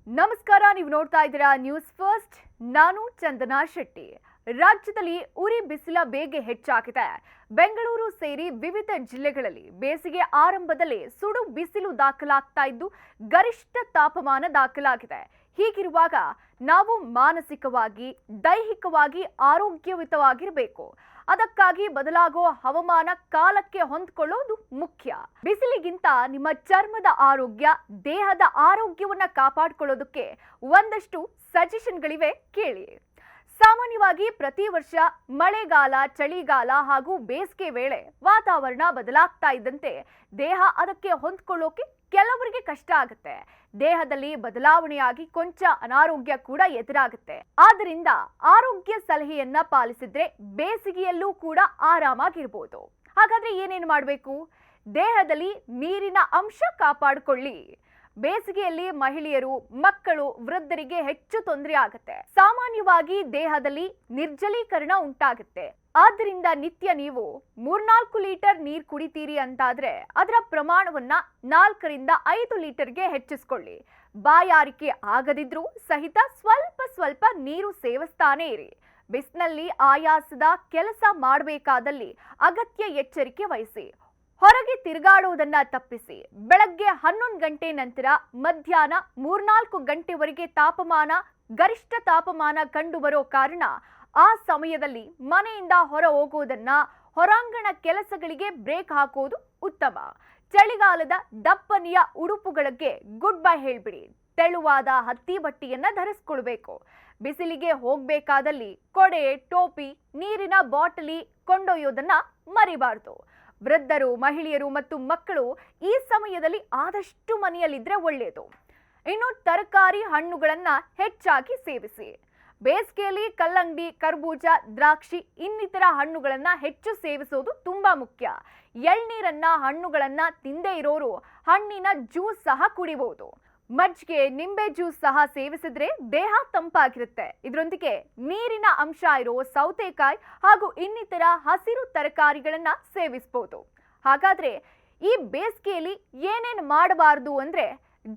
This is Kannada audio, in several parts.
ನಮಸ್ಕಾರ, ನೀವು ನೋಡ್ತಾ ಇದ್ದೀರಾ ನ್ಯೂಸ್ ಫಸ್ಟ್. ನಾನು ಚಂದನಾ ಶೆಟ್ಟಿ. ರಾಜ್ಯದಲ್ಲಿ ಉರಿ ಬಿಸಿಲ ಬೇಗೆ ಹೆಚ್ಚಾಗಿದೆ. ಬೆಂಗಳೂರು ಸೇರಿ ವಿವಿಧ ಜಿಲ್ಲೆಗಳಲ್ಲಿ ಬೇಸಿಗೆ ಆರಂಭದಲ್ಲಿ ಸುಡು ಬಿಸಿಲು ದಾಖಲಾಗ್ತಾ ಇದ್ದು ಗರಿಷ್ಠ ತಾಪಮಾನ ದಾಖಲಾಗಿದೆ. ಹೀಗಿರುವಾಗ ನಾವು ಮಾನಸಿಕವಾಗಿ, ದೈಹಿಕವಾಗಿ ಆರೋಗ್ಯಯುತವಾಗಿರಬೇಕು. ಅದಕ್ಕಾಗಿ ಬದಲಾಗೋ ಹವಾಮಾನ ಕಾಲಕ್ಕೆ ಹೊಂದಿಕೊಳ್ಳೋದು ಮುಖ್ಯ. ಬಿಸಿಲಿಗಿಂತ ನಿಮ್ಮ ಚರ್ಮದ ಆರೋಗ್ಯ, ದೇಹದ ಆರೋಗ್ಯವನ್ನ ಕಾಪಾಡಿಕೊಳ್ಳೋದಕ್ಕೆ ಒಂದಷ್ಟು ಸಜೆಷನ್ಗಳಿವೆ, ಕೇಳಿ. ಸಾಮಾನ್ಯವಾಗಿ ಪ್ರತಿ ವರ್ಷ ಮಳೆಗಾಲ, ಚಳಿಗಾಲ ಹಾಗೂ ಬೇಸಿಗೆ ವೇಳೆ ವಾತಾವರಣ ಬದಲಾಗ್ತಾ ಇದ್ದಂತೆ ದೇಹ ಅದಕ್ಕೆ ಹೊಂದ್ಕೊಳ್ಳೋಕೆ ಕೆಲವರಿಗೆ ಕಷ್ಟ ಆಗುತ್ತೆ. ದೇಹದಲ್ಲಿ ಬದಲಾವಣೆಯಾಗಿ ಕೊಂಚ ಅನಾರೋಗ್ಯ ಕೂಡ ಎದುರಾಗುತ್ತೆ. ಆದ್ದರಿಂದ ಆರೋಗ್ಯ ಸಲಹೆಯನ್ನ ಪಾಲಿಸಿದ್ರೆ ಬೇಸಿಗೆಯಲ್ಲೂ ಕೂಡ ಆರಾಮಾಗಿರ್ಬೋದು. ಹಾಗಾದ್ರೆ ಏನೇನು ಮಾಡಬೇಕು? ದೇಹದಲ್ಲಿ ನೀರಿನ ಅಂಶ ಕಾಪಾಡಿಕೊಳ್ಳಿ. ಬೇಸಿಗೆಯಲ್ಲಿ ಮಹಿಳೆಯರು, ಮಕ್ಕಳು, ವೃದ್ಧರಿಗೆ ಹೆಚ್ಚು ತೊಂದರೆ ಆಗುತ್ತೆ. ಸಾಮಾನ್ಯವಾಗಿ ದೇಹದಲ್ಲಿ ನಿರ್ಜಲೀಕರಣ ಉಂಟಾಗುತ್ತೆ. ಆದ್ದರಿಂದ ನಿತ್ಯ ನೀವು 3-4 ಲೀಟರ್ ನೀರು ಕುಡಿತೀರಿ ಅಂತಾದ್ರೆ ಅದರ ಪ್ರಮಾಣವನ್ನ 4 ರಿಂದ 5 ಲೀಟರ್ಗೆ ಹೆಚ್ಚಿಸ್ಕೊಳ್ಳಿ. ಬಾಯಾರಿಕೆ ಆಗದಿದ್ರೂ ಸಹಿತ ಸ್ವಲ್ಪ ನೀರು ಸೇವಿಸ್ತಾನೆ ಇರಿ. ಬಿಸಿನಲ್ಲಿ ಆಯಾಸದ ಕೆಲಸ ಮಾಡಬೇಕಾದಲ್ಲಿ ಅಗತ್ಯ ಎಚ್ಚರಿಕೆ ವಹಿಸಿ. ಹೊರಗೆ ತಿರುಗಾಡುವುದನ್ನ ತಪ್ಪಿಸಿ. ಬೆಳಗ್ಗೆ 11 ಗಂಟೆ ನಂತರ ಮಧ್ಯಾಹ್ನ 3-4 ಗಂಟೆವರೆಗೆ ಗರಿಷ್ಠ ತಾಪಮಾನ ಕಂಡು ಬರೋ ಕಾರಣ ಆ ಸಮಯದಲ್ಲಿ ಮನೆಯಿಂದ ಹೊರ ಹೋಗುವುದನ್ನ, ಹೊರಾಂಗಣ ಕೆಲಸಗಳಿಗೆ ಬ್ರೇಕ್ ಹಾಕೋದು ಉತ್ತಮ. ಚಳಿಗಾಲದ ದಪ್ಪನೆಯ ಉಡುಪುಗಳಿಗೆ ಗುಡ್ ಬೈ ಹೇಳ್ಬಿಡಿ. ತೆಳುವಾದ ಹತ್ತಿ ಬಟ್ಟೆಯನ್ನ ಧರಿಸ್ಕೊಳ್ಬೇಕು. ಬಿಸಿಲಿಗೆ ಹೋಗ್ಬೇಕಾದಲ್ಲಿ ಕೊಡೆ, ಟೋಪಿ, ನೀರಿನ ಬಾಟಲಿ ಕೊಂಡೊಯ್ಯೋದನ್ನ ಮರಿಬಾರ್ದು. ವೃದ್ಧರು, ಮಹಿಳೆಯರು ಮತ್ತು ಮಕ್ಕಳು ಈ ಸಮಯದಲ್ಲಿ ಆದಷ್ಟು ಮನೆಯಲ್ಲಿದ್ರೆ ಒಳ್ಳೆಯದು. ಇನ್ನು ತರಕಾರಿ, ಹಣ್ಣುಗಳನ್ನ ಹೆಚ್ಚಾಗಿ ಸೇವಿಸಿ. ಬೇಸಿಗೆಯಲ್ಲಿ ಕಲ್ಲಂಗಡಿ, ಕರ್ಬೂಜ, ದ್ರಾಕ್ಷಿ ಇನ್ನಿತರ ಹಣ್ಣುಗಳನ್ನ ಹೆಚ್ಚು ಸೇವಿಸೋದು ತುಂಬಾ ಮುಖ್ಯ. ಎಳ್ನೀರನ್ನ, ಹಣ್ಣುಗಳನ್ನ ತಿಂದೇ ಇರೋರು ಹಣ್ಣಿನ ಜ್ಯೂಸ್ ಸಹ ಕುಡಿಬಹುದು. ಮಜ್ಜಿಗೆ, ನಿಂಬೆ ಜ್ಯೂಸ್ ಸಹ ಸೇವಿಸಿದ್ರೆ ದೇಹ ತಂಪಾಗಿರುತ್ತೆ. ಇದರೊಂದಿಗೆ ನೀರಿನ ಅಂಶ ಇರೋ ಸೌತೆಕಾಯಿ ಹಾಗೂ ಇನ್ನಿತರ ಹಸಿರು ತರಕಾರಿಗಳನ್ನ ಸೇವಿಸಬಹುದು. ಹಾಗಾದ್ರೆ ಈ ಬೇಸಿಗೆಯಲ್ಲಿ ಏನೇನು ಮಾಡಬಾರದು ಅಂದ್ರೆ,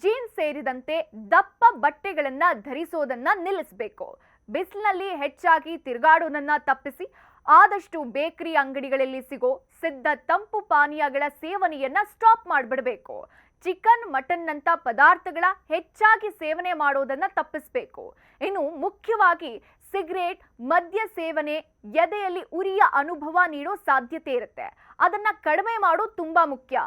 ಜೀನ್ಸ್ ಸೇರಿದಂತೆ ದಪ್ಪ ಬಟ್ಟೆಗಳನ್ನ ಧರಿಸೋದನ್ನ ನಿಲ್ಲಿಸಬೇಕು. ಬಿಸಿಲಿನಲ್ಲಿ ಹೆಚ್ಚಾಗಿ ತಿರುಗಾಡೋದನ್ನ ತಪ್ಪಿಸಿ. ಆದಷ್ಟು ಬೇಕರಿ ಅಂಗಡಿಗಳಲ್ಲಿ ಸಿಗೋ ಸಿದ್ಧ ತಂಪು ಪಾನೀಯಗಳ ಸೇವನೆಯನ್ನ ಸ್ಟಾಪ್ ಮಾಡಿಬಿಡಬೇಕು. ಚಿಕನ್, ಮಟನ್ ನಂತ ಪದಾರ್ಥಗಳ ಹೆಚ್ಚಾಗಿ ಸೇವನೆ ಮಾಡೋದನ್ನ ತಪ್ಪಿಸಬೇಕು. ಇನ್ನು ಮುಖ್ಯವಾಗಿ ಸಿಗರೇಟ್, ಮದ್ಯ ಸೇವನೆ ಎದೆಯಲ್ಲಿ ಉರಿಯ ಅನುಭವ ನೀಡೋ ಸಾಧ್ಯತೆ ಇರುತ್ತೆ. ಅದನ್ನ ಕಡಿಮೆ ಮಾಡೋದು ತುಂಬಾ ಮುಖ್ಯ.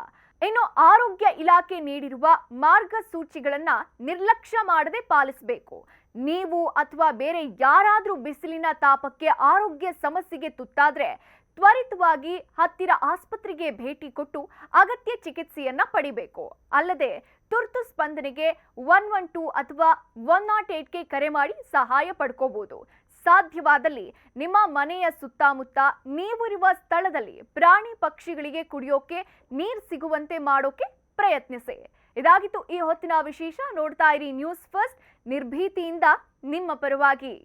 ಇನ್ನು ಆರೋಗ್ಯ ಇಲಾಖೆ ನೀಡಿರುವ ಮಾರ್ಗಸೂಚಿಗಳನ್ನ ನಿರ್ಲಕ್ಷ್ಯ ಮಾಡದೆ ಪಾಲಿಸಬೇಕು. ನೀವು ಅಥವಾ ಬೇರೆ ಯಾರಾದ್ರೂ ಬಿಸಿಲಿನ ತಾಪಕ್ಕೆ ಆರೋಗ್ಯ ಸಮಸ್ಯೆಗೆ ತುತ್ತಾದ್ರೆ ತ್ವರಿತವಾಗಿ ಹತ್ತಿರ ಆಸ್ಪತ್ರೆಗೆ ಭೇಟಿ ಕೊಟ್ಟು ಅಗತ್ಯ ಚಿಕಿತ್ಸೆಯನ್ನ ಪಡಿಬೇಕು. ಅಲ್ಲದೆ ತುರ್ತು ಸ್ಪಂದನೆಗೆ 112 ಅಥವಾ 108ಗೆ ಕರೆ ಮಾಡಿ ಸಹಾಯ ಪಡ್ಕೋಬಹುದು. ಸಾಧ್ಯವಾದಲ್ಲಿ ನಿಮ್ಮ ಮನೆಯ ಸುತ್ತಮುತ್ತ ನೀವಿರುವ ಸ್ಥಳದಲ್ಲಿ ಪ್ರಾಣಿ ಪಕ್ಷಿಗಳಿಗೆ ಕುಡಿಯೋಕೆ ನೀರು ಸಿಗುವಂತೆ ಮಾಡೋಕೆ ಪ್ರಯತ್ನಿಸಿ. ಇದಾಗಿತ್ತು ಈ ಹೊತ್ತಿನ ವಿಶೇಷ. ನೋಡ್ತಾ ಇರಿ ನ್ಯೂಸ್ ಫಸ್ಟ್, ನಿರ್ಭೀತಿಯಿಂದ ನಿಮ್ಮ ಪರವಾಗಿ.